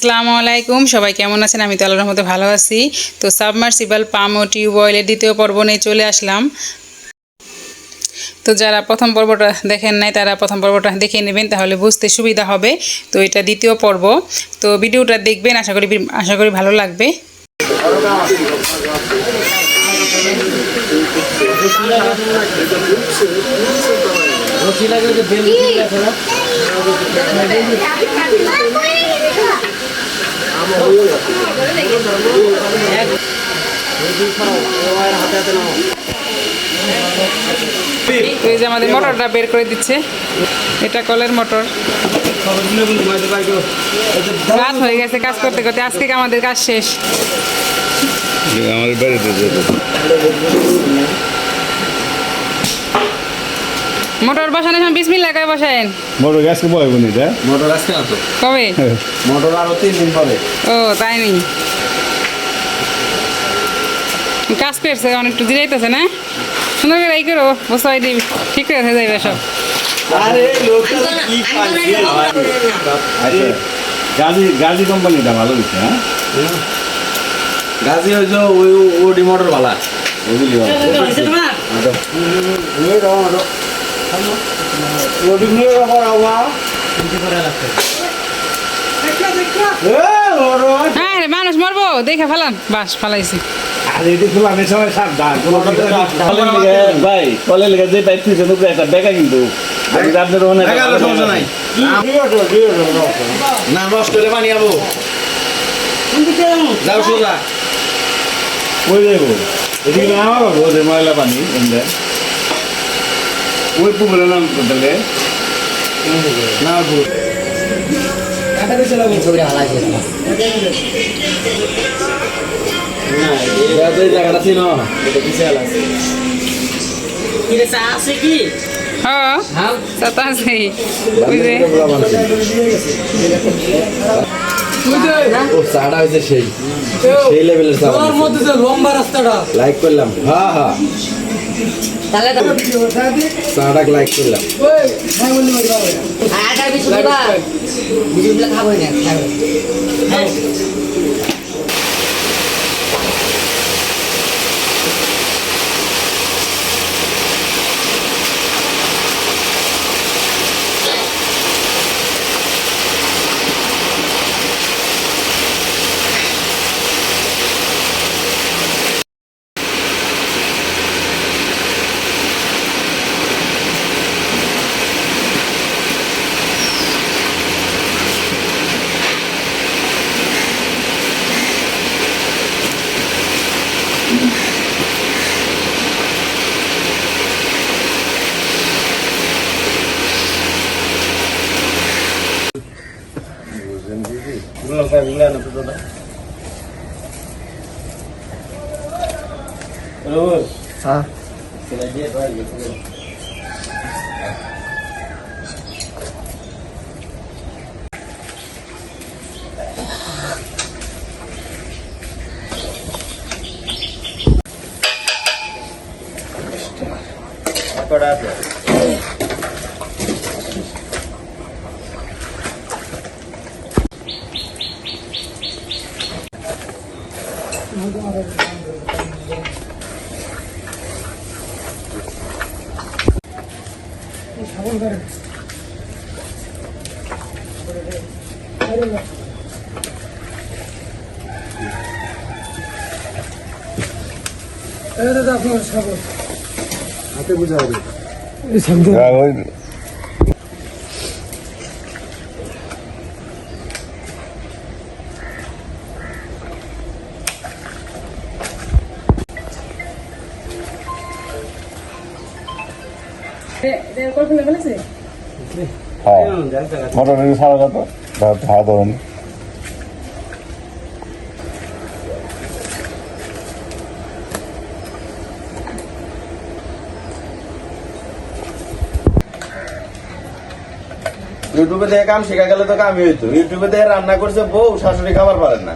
আসসালামু আলাইকুম, সবাই কেমন আছেন? আমি তো আল্লাহর রহমতে ভালো আছি। তো সাবমার্সিবল পাম্প ও টিউবওয়েলের দ্বিতীয় পর্ব নিয়ে চলে আসলাম। তো যারা প্রথম পর্বটা দেখেন নাই তারা প্রথম পর্বটা দেখে নেবেন, তাহলে বুঝতে সুবিধা হবে। তো এটা দ্বিতীয় পর্ব, তো ভিডিওটা দেখবেন, আশা করি ভালো লাগবে। এই যে আমাদের মোটরটা বের করে দিচ্ছে, এটা কলের মোটর। রাত হয়ে গেছে কাজ করতে করতে, আজকে আমাদের কাজ শেষ। মোটর বসানোর সময় বিসমিল্লাহ কয়ে বসায়েন। মোটর গাছকে বয়ব নি রে, মোটর আজকে না তো, কবে? মোটর আরো 3 দিন পরে। ও তাই নি, কাজ করছে অনেক, একটু জিরাইতেছে না? সুন্দর করে এই করো, বসাই দিবি, ঠিক করে হয়ে যাবে সব। আরে লোকটা কি পাইছে। আচ্ছা, গাজি কোম্পানিটা ভালো হইছে। হ্যাঁ, গাজি হইছো ওই ওডি মোটর ভালো বুঝলি। হ্যাঁ মানুষ মরবো দেখে ফেলান, বাস ফালাইছি। ভাই কলের লেগে যে পাইপ দিয়েছে তোকে একটা বেকা, কিন্তু আপনার সমস্যা নাই না, নষ্ট হলে পানি যাবো। যাও সোজা ওই যাবো, এদিকে নামা পাবো যে ময়লা পানি এমনি ওই পুকুরে নাম করতে না জায়গাটা ছিল হ্যাঁ সাতা আছে, ওই যে চাটা হয়েছে সেই লেভেলের লম্বা রাস্তাটা লাইক করলাম। হ্যাঁ হ্যাঁ, চাটা লাইক করলাম। হাতে বুঝা হবে মোটর সারা কত হাত ধরেন। ইউটিউবে দেখে কাম শেখা গেলে তো কামই হইতো। ইউটিউবে দেখে রান্না করছে বউ, শাশুড়ি খাবার পারেন না।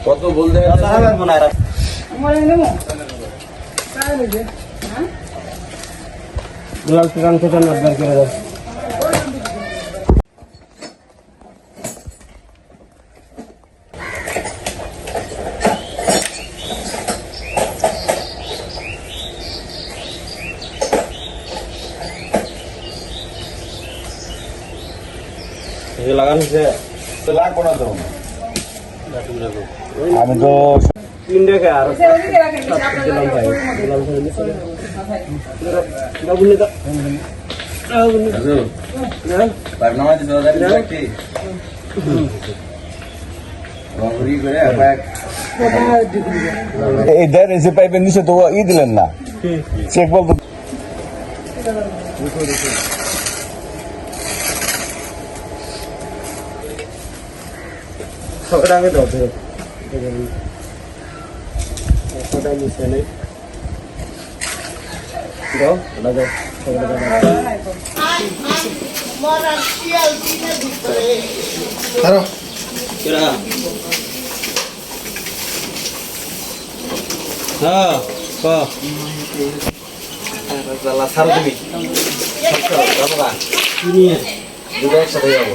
কত বলতে লাল ট্রান থেকে নাম্বার করে দাও ये लगाने से লাগবো না তো আমি তো तीन डे का यार दिलाम भाई ना बोलने का তার নামাজ দিতে হবে কি রংরি করে আবার এই দেন এসে পাইপের নিচে তো ই দিলেন না চেক বলতো पकड़ा के दो फिर पकड़ा नीचे नहीं दो लगा क्या हाँ को चला सार তুমি বাবা কি নিয়ে দুটো একসাথে যাবো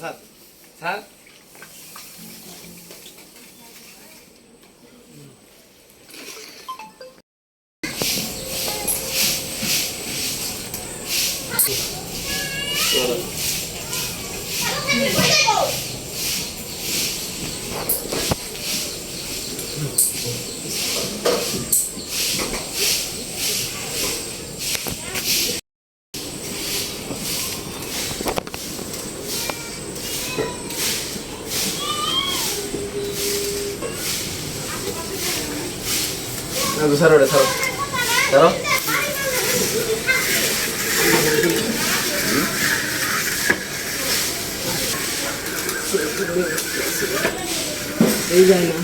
sir sir Saru deh, saru. Saru. Ini jangan.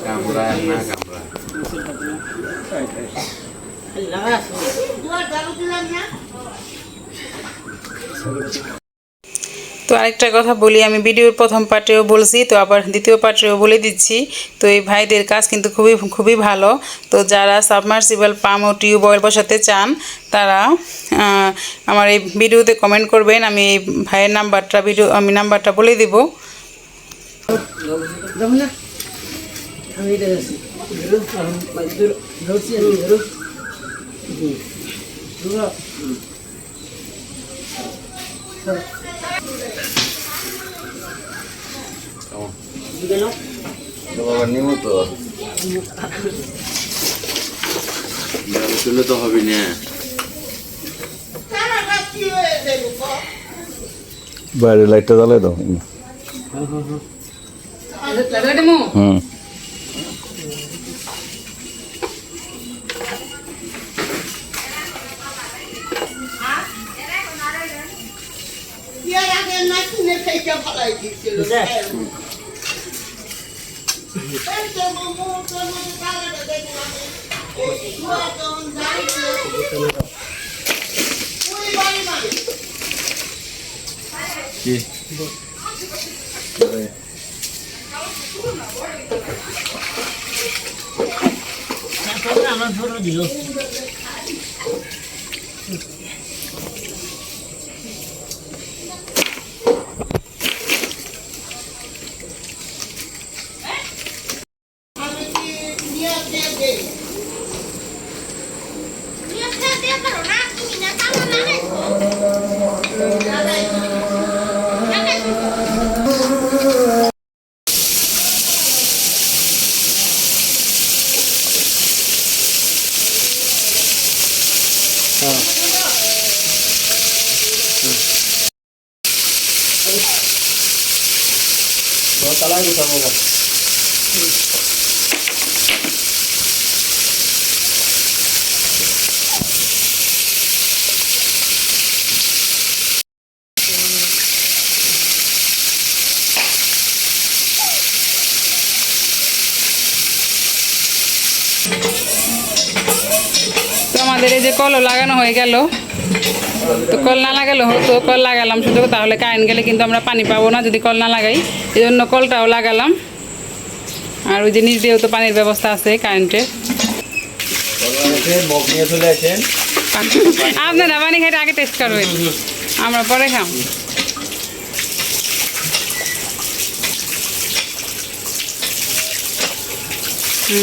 Kamera, nah kamera. তো আরেকটা কথা বলি, আমি ভিডিওর প্রথম পার্টেও বলছি, তো আবার দ্বিতীয় পার্টেও বলে দিচ্ছি। তো এই ভাইদের কাজ কিন্তু খুবই ভালো। তো যারা সাবমার্সিবল পাম্প ও টিউবওয়েল বসাতে চান তারা আমার এই ভিডিওতে কমেন্ট করবেন, আমি এই ভাইয়ের নাম্বারটা বলে দিব। বাবা নিমো তো চলে তো হবে না বাইরে লাইটটা জ্বালাই দাও হুম কি तला ही सब होगा আমাদের এই যে কলও লাগানো হয়ে গেল। তো কল না লাগালে হতো, কল লাগালাম শুধু, তাহলে কারেন্ট গেলে কিন্তু আমরা পানি পাবো না যদি কল না লাগাই, এই জন্য কলটাও লাগালাম। আর ওই যে নিচ দিয়েও তো পানির ব্যবস্থা আছে কারেন্টের। মগ নিয়ে চলে আসেন। আপনারা পানি খাইতে আগে টেস্ট করবেন, আমরা পরে খাম।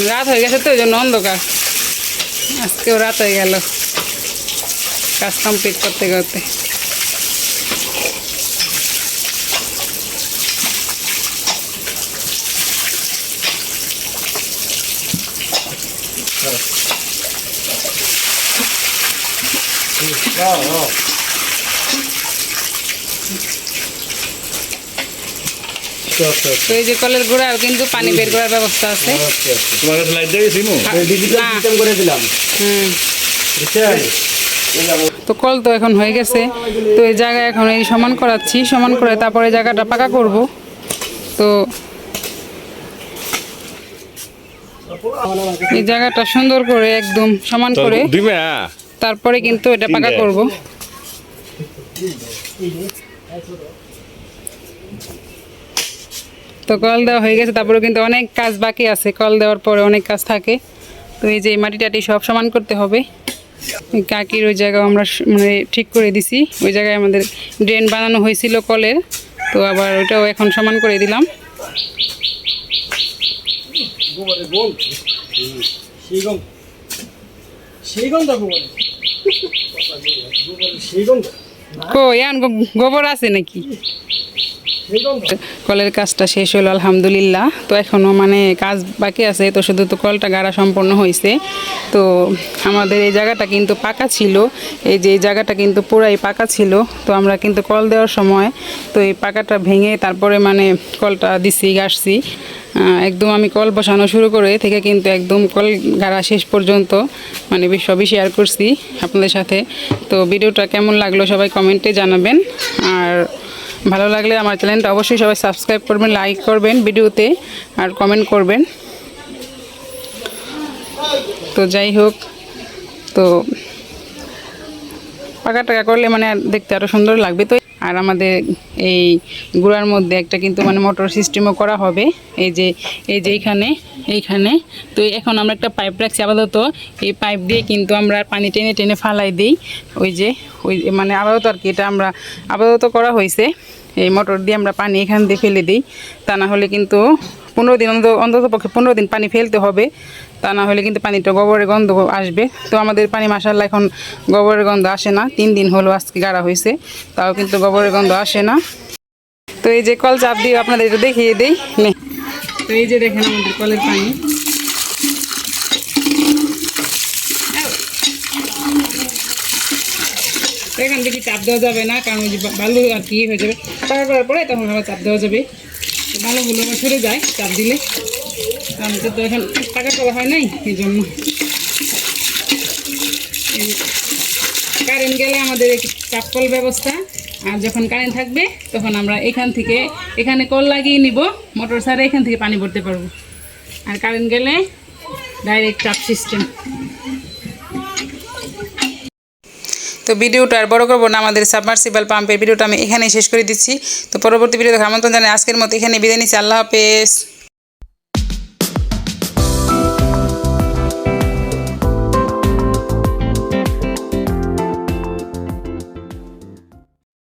রাত হয়ে গেছে তো ওই জন্য অন্ধকার, আজকেও রাত হয়ে গেল কাজ কমপ্লিট করতে করতে। তো এই যে কলের গোড়াও কিন্তু পানি বের করার ব্যবস্থা আছে। তোমার কাছে লাইট দিয়ে সিমু ডিজিটাল সিস্টেম করে দিলাম। বুঝছেন? তো কল তো এখন হয়ে গেছে, তো এই জায়গায় এখন এই সমান করাচ্ছি, সমান করে তারপরে জায়গাটা পাকা করব। তো এই জায়গাটা সুন্দর করে একদম সমান করে দিবে তারপরে কিন্তু এটা পাকা করব। তো কল দেওয়া হয়ে গেছে, তারপরে কিন্তু অনেক কাজ বাকি আছে, কল দেওয়ার পরে অনেক কাজ থাকে। তো এই যে মাটি টাটি সব সমান করতে হবে। ওই কাকির ওই জায়গায় আমরা মানে ঠিক করে দিছি, ওই জায়গায় আমাদের ড্রেন বানানো হয়েছিল কলের, তো আবার ওইটাও এখন সমান করে দিলাম। কই এখন গোবর আছে নাকি? কলের কাজটা শেষ হলো আলহামদুলিল্লাহ। তো এখনও মানে কাজ বাকি আছে, তো শুধু তো কলটা গাড়া সম্পন্ন হয়েছে। তো আমাদের এই জায়গাটা কিন্তু পাকা ছিল, এই যে এই জায়গাটা কিন্তু পুরাই পাকা ছিল। তো আমরা কিন্তু কল দেওয়ার সময় তো এই পাকাটা ভেঙে তারপরে মানে কলটা দিছি গাড়ছি। একদম আমি কল বসানো শুরু করে থেকে কিন্তু একদম কল গাড়া শেষ পর্যন্ত মানে সবই শেয়ার করছি আপনাদের সাথে। তো ভিডিওটা কেমন লাগলো সবাই কমেন্টে জানাবেন, আর ভালো লাগলে আমার চ্যানেলটা অবশ্যই সবাই সাবস্ক্রাইব করবেন, লাইক করবেন ভিডিওতে, আর কমেন্ট করবেন। তো যাই হোক, তো পাকা টাকা করলে মানে দেখতে আরও সুন্দর লাগবে। তো আর আমাদের এই গুড়ার মধ্যে একটা কিন্তু মানে মোটর সিস্টেমও করা হবে, এই যে এইখানে। তো এখন আমরা একটা পাইপ রাখছি আপাতত, এই পাইপ দিয়ে কিন্তু আমরা পানি টেনে টেনে ফালাই দিই। ওই মানে আপাতত আর কি এটা আমরা আপাতত করা হয়েছে, এই মোটর দিয়ে আমরা পানি এখান দিয়ে ফেলে দিই। তা না হলে কিন্তু 15 দিন অন্তত পক্ষে 15 দিন পানি ফেলতে হবে, তা না হলে কিন্তু পানিটা গোবরের গন্ধ আসবে। তো আমাদের পানি মাশাআল্লাহ এখন গোবরের গন্ধ আসে না, 3 দিন হলো আজকে গাড়া হয়েছে, তাও কিন্তু গোবরের গন্ধ আসে না। তো এই যে কল চাপ দিয়ে আপনাদের একটু দেখিয়ে দিই। তো এই যে দেখেন আমাদের কলের পানি, এখান থেকে চাপ দেওয়া যাবে না, কারণ ওই যে বালু আর কি হয়ে যাবে, পাকা করার পরে তখন আবার চাপ দেওয়া যাবে। বালুগুলো আবার সরে যায় চাপ দিলে, কারণ তো এখন পাকা করা হয় নাই, এই জন্য। কারেন্ট গেলে আমাদের চাপ কল ব্যবস্থা, আর যখন কারেন্ট থাকবে তখন আমরা এখানে কল লাগিয়ে নিব, মোটর ছাড়া এখান থেকে পানি ভরতে পারবো। আর কারেন্ট গেলে ডাইরেক্ট চাপ সিস্টেম। তো ভিডিওটা আর বড় করবো না, আমাদের সাবমার্সিবল পাম্পের ভিডিওটা আমি এখানেই শেষ করে দিচ্ছি। তো পরবর্তী ভিডিও দেখার আমন্ত্রণ জানাই। আজকের মতো এখানে বিদায় নিচ্ছি। আল্লাহ হাফেজ।